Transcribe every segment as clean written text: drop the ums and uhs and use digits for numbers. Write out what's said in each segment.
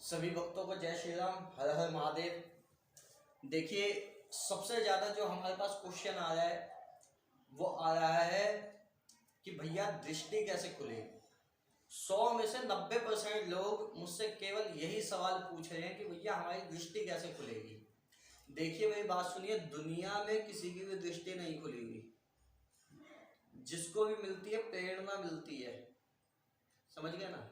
सभी भक्तों को जय श्री राम, हर हर महादेव। देखिए, सबसे ज़्यादा जो हमारे पास क्वेश्चन आ रहा है वो आ रहा है कि भैया दृष्टि कैसे खुलेगी। 100 में से 90% लोग मुझसे केवल यही सवाल पूछ रहे हैं कि भैया हमारी दृष्टि कैसे खुलेगी। देखिए मेरी बात सुनिए, दुनिया में किसी की भी दृष्टि नहीं खुली हुई। जिसको भी मिलती है प्रेरणा मिलती है, समझ गए ना।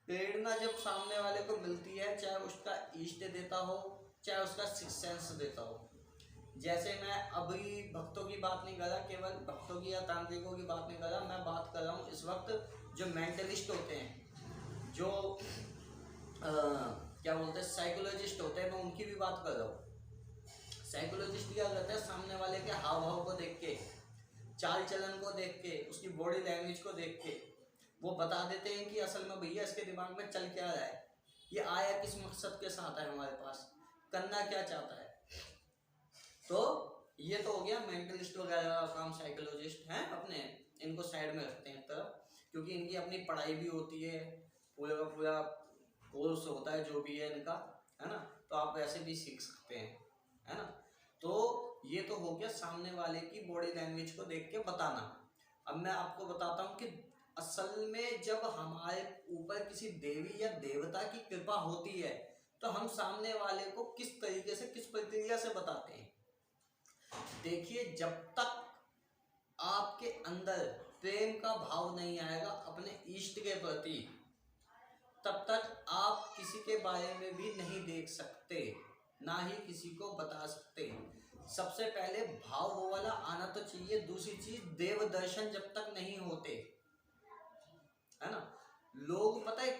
प्रेरणा जब सामने वाले को मिलती है, चाहे उसका इष्ट देवता हो चाहे उसका सिक्स सेंस देता हो। जैसे मैं अभी भक्तों की बात नहीं कर रहा, केवल भक्तों की या तांत्रिकों की बात नहीं कर रहा, मैं बात कर रहा हूँ इस वक्त जो मेंटलिस्ट होते हैं, जो क्या बोलते हैं साइकोलॉजिस्ट होते हैं, मैं उनकी भी बात कर रहा हूँ। साइकोलॉजिस्ट क्या करते हैं, सामने वाले के हाव भाव को देख के, चाल चलन को देख के, उसकी बॉडी लैंग्वेज को देख के वो बता देते हैं कि असल में भैया इसके दिमाग में चल क्या रहा है, ये आया किस मकसद के साथ है, हमारे पास करना क्या चाहता है। तो ये तो हो गया मेंटलिस्ट वगैरह का काम, साइकोलॉजिस्ट हैं अपने, इनको साइड में रखते हैं एक तरफ, क्योंकि इनकी अपनी पढ़ाई भी होती है, पूरा का पूरा कोर्स होता है जो भी है इनका, है ना। तो आप वैसे भी सीख सकते हैं, है ना। तो ये तो हो गया सामने वाले की बॉडी लैंग्वेज को देख के बताना। अब मैं आपको बताता हूँ कि असल में जब हमारे ऊपर किसी देवी या देवता की कृपा होती है तो हम सामने वाले को किस तरीके से, किस प्रक्रिया से बताते हैं। देखिए, जब तक आपके अंदर प्रेम का भाव नहीं आएगा अपने इष्ट के प्रति, तब तक आप किसी के बारे में भी नहीं देख सकते, ना ही किसी को बता सकते। सबसे पहले भाव वो वाला आना तो चाहिए। दूसरी चीज, देव दर्शन जब तक नहीं होते, है ना। लोग पता है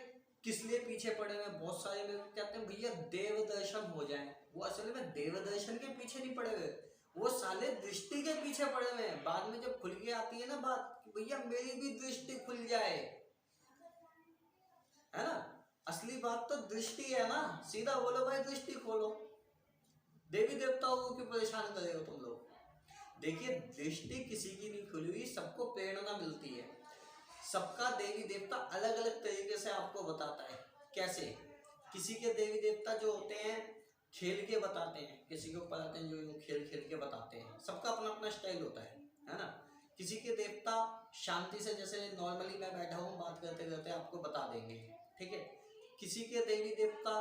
किस लिए पीछे पड़े हुए, बहुत सारे लोग कहते हैं भैया देव दर्शन हो जाए। वो असल में देव दर्शन के पीछे नहीं पड़े हुए, वो साले दृष्टि के पीछे पड़े हुए हैं। बाद में जब खुल के आती है ना बात कि भैया मेरी भी दृष्टि खुल जाए, है ना। असली बात तो दृष्टि है ना, सीधा बोलो भाई दृष्टि खोलो। देवी देवताओं को क्यों परेशान कर रहे हो तुम लोग। देखिए, दृष्टि किसी की नहीं खुली हुई, सबको प्रेरणा मिलती है। सबका देवी देवता अलग अलग तरीके से आपको बताता है। कैसे, किसी के देवी देवता जो होते हैं खेल के बताते हैं, किसी के ऊपर आते हैं जो खेल खेल के बताते हैं। सबका अपना अपना स्टाइल होता है ना। किसी के देवता शांति से, जैसे नॉर्मली मैं बैठा हूँ बात करते करते आपको बता देंगे, ठीक है। किसी के देवी देवता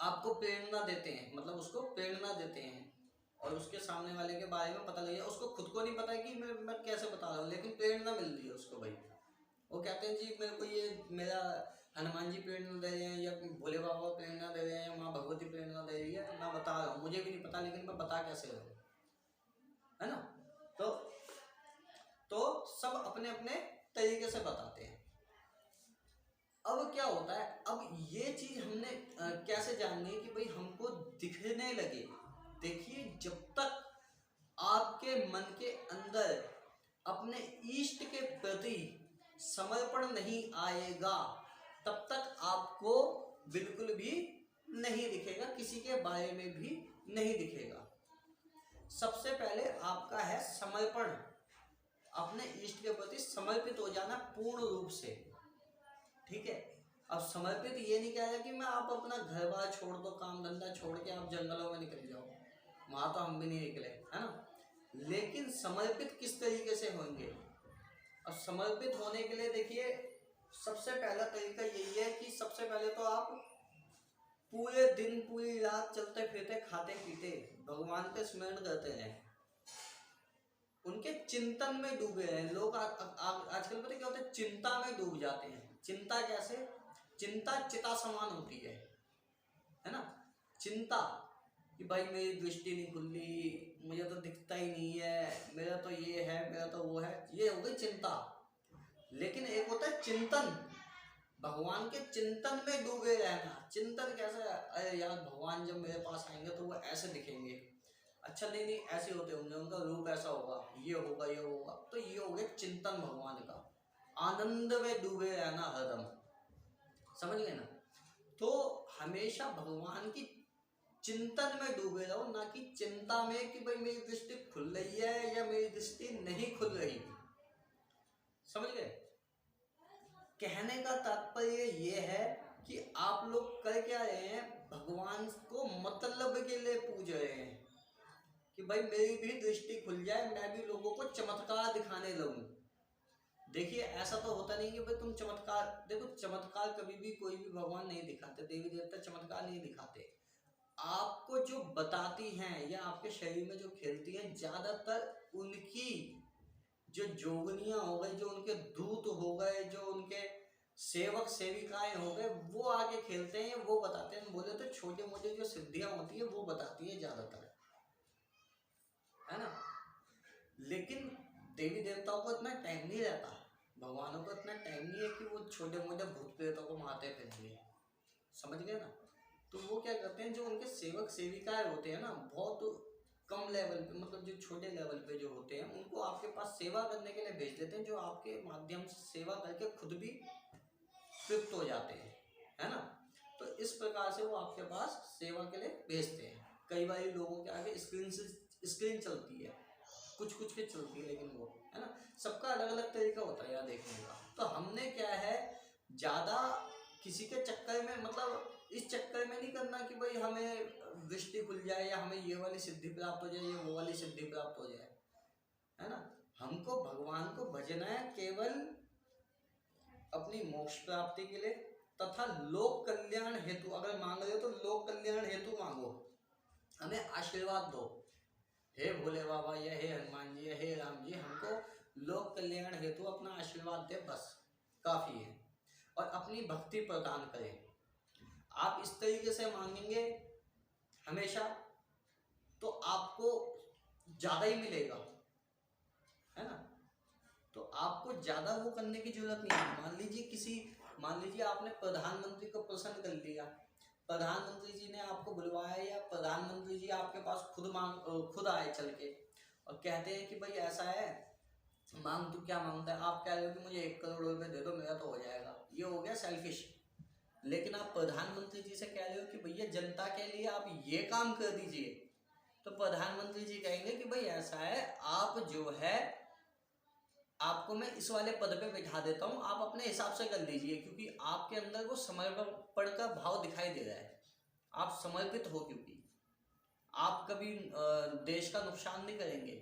आपको प्रेरणा देते हैं, मतलब उसको प्रेरणा देते हैं और उसके सामने वाले के बारे में पता लगे। उसको खुद को नहीं पता है कि मैं कैसे बता रहा हूँ, लेकिन प्रेरणा मिल रही है उसको भाई। वो कहते हैं जी मेरे को ये मेरा हनुमान जी प्रेरणा दे रहे हैं, या भोले बाबा प्रेरणा दे रहे हैं, या माँ भगवती प्रेरणा दे रही है, तो मैं बता रहा हूँ। मुझे भी नहीं पता, लेकिन मैं बता कैसे रहा हूँ, है ना। तो सब अपने अपने तरीके से बताते हैं। अब क्या होता है, अब ये चीज हमने कैसे जाननी है कि भाई हमको दिखने लगे। देखिए, जब तक आपके मन के अंदर अपने इष्ट के प्रति समर्पण नहीं आएगा, तब तक आपको बिल्कुल भी नहीं दिखेगा, किसी के बारे में भी नहीं दिखेगा। सबसे पहले आपका है समर्पण, अपने इष्ट के प्रति समर्पित हो जाना पूर्ण रूप से, ठीक है। अब समर्पित ये नहीं कह रहा कि मैं आप अपना घर बार छोड़ दो, काम धंधा छोड़ के आप जंगलों में निकल जाओ, वहां तो हम भी नहीं निकले, है ना। लेकिन समर्पित किस तरीके से होंगे। अब समर्पित होने के लिए देखिए, सबसे पहला तरीका यही है कि सबसे पहले तो आप पूरे दिन पूरी रात चलते फिरते खाते पीते भगवान के स्मरण करते रहें, उनके चिंतन में डूबे हैं। लोग आजकल पता क्या होता है, चिंता में डूब जाते हैं। चिंता कैसे, चिंता चिता समान होती है ना। चिंता कि भाई मेरी दृष्टि नहीं खुली, मुझे तो दिखता ही नहीं है, मेरा तो ये है, मेरा तो वो है, ये हो गई चिंता। लेकिन एक होता है चिंतन, भगवान के चिंतन में डूबे रहना। चिंतन कैसे, अरे यार भगवान जब मेरे पास आएंगे तो वो ऐसे दिखेंगे, अच्छा नहीं ऐसे होते होंगे, उनका रूप ऐसा होगा, ये होगा ये होगा। तो ये हो गया चिंतन भगवान का, आनंद में डूबे रहना हरदम, समझ गए ना। तो हमेशा भगवान की चिंतन में डूबे रहो, ना कि चिंता में कि भाई मेरी दृष्टि खुल रही है या मेरी दृष्टि नहीं खुल रही, समझ गए। कहने का तात्पर्य ये है कि आप लोग कर क्या रहे हैं, भगवान को मतलब के लिए पूज रहे हैं कि भाई मेरी भी दृष्टि खुल जाए, मैं भी लोगों को चमत्कार दिखाने लगूं। देखिए ऐसा तो होता नहीं कि भाई तुम चमत्कार, देखो चमत्कार कभी भी कोई भी भगवान नहीं दिखाते, देवी देवता चमत्कार नहीं दिखाते। आपको जो बताती हैं या आपके शरीर में जो खेलती हैं, ज्यादातर उनकी जो जोगनियां हो गई, जो उनके दूत हो गए, जो उनके सेवक सेविकाएं हो गए, वो आके खेलते हैं, वो बताते हैं। बोले तो छोटे मोटे जो सिद्धियां होती है वो बताती है ज्यादातर, है ना। लेकिन देवी देवताओं को इतना टाइम नहीं रहता, भगवानों को इतना टाइम नहीं है कि वो छोटे मोटे भूत प्रेतों को मारते फिरेंगे, समझ गए ना। तो वो क्या करते हैं, जो उनके सेवक सेविकाएं होते हैं ना, बहुत कम लेवल पे, मतलब जो छोटे लेवल पे जो होते हैं, उनको आपके पास सेवा करने के लिए भेज देते हैं, जो आपके माध्यम से सेवा करके खुद भी तृप्त हो जाते हैं, है ना। तो इस प्रकार से वो आपके पास सेवा के लिए भेजते हैं। कई बार लोगों के आगे स्क्रीन चलती है, कुछ कुछ के चलती है, लेकिन वो, है ना, सबका अलग अलग तरीका होता है यार देखने का। तो हमने क्या है, ज्यादा किसी के चक्कर में, मतलब इस चक्कर में नहीं करना कि भाई हमें दृष्टि खुल जाए या हमें ये वाली सिद्धि प्राप्त हो जाए या वो वाली सिद्धि प्राप्त हो जाए, है ना। हमको भगवान को भजना है केवल अपनी मोक्ष प्राप्ति के लिए, तथा लोक कल्याण हेतु अगर मांग रहे हो तो लोक कल्याण हेतु मांगो, हमें आशीर्वाद दो, हे भोले बाबा या हे हनुमान जी या हे राम जी, हमको लोक कल्याण हेतु अपना आशीर्वाद दे, बस काफी है। और अपनी भक्ति प्रदान करें। आप इस तरीके से मांगेंगे हमेशा तो आपको ज्यादा ही मिलेगा, है ना। तो आपको ज्यादा वो करने की जरूरत नहीं है। मान लीजिए आपने प्रधानमंत्री को प्रसन्न कर लिया, प्रधानमंत्री जी ने आपको बुलवाया या प्रधानमंत्री जी आपके पास खुद आए चल के और कहते हैं कि भाई ऐसा है, मांग, तू क्या मांगता है, आप कह रहे हो कि मुझे 1 करोड़ रुपए दे दो, मेरा तो हो जाएगा, ये हो गया सेल्फिश। लेकिन आप प्रधानमंत्री जी से कह रहे हो कि भैया जनता के लिए आप ये काम कर दीजिए, तो प्रधानमंत्री जी कहेंगे कि भाई ऐसा है, आप जो है, आपको मैं इस वाले पद पे बैठा देता हूँ, आप अपने हिसाब से कर लीजिए, क्योंकि आपके अंदर वो समर्पण का भाव दिखाई दे रहा है, आप समर्पित हो, क्योंकि आप कभी देश का नुकसान नहीं करेंगे,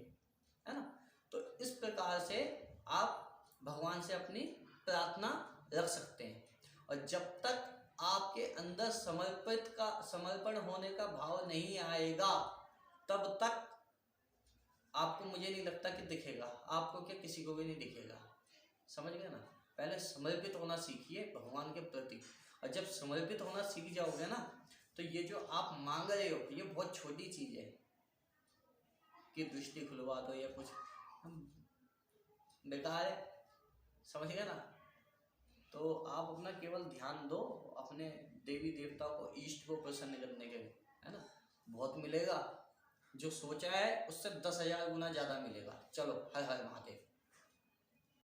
है ना। तो इस प्रकार से आप भगवान से अपनी प्रार्थना रख सकते हैं। और जब तक आपके अंदर समर्पण होने का भाव नहीं आएगा, तब तक आपको, मुझे नहीं लगता कि दिखेगा आपको, क्या किसी को भी नहीं दिखेगा, समझ गए ना। पहले समर्पित होना सीखिए भगवान के प्रति, और जब समर्पित होना सीख जाओगे ना, तो ये जो आप मांग रहे हो ये बहुत छोटी चीज है कि दृष्टि खुलवा दो या कुछ, बेकार है, समझ गए ना। तो आप अपना केवल ध्यान दो अपने देवी देवताओं को, इष्ट को प्रसन्न करने के लिए, है ना, बहुत मिलेगा। जो सोचा है उससे 10,000 गुना ज्यादा मिलेगा। चलो, हर हर महादेव।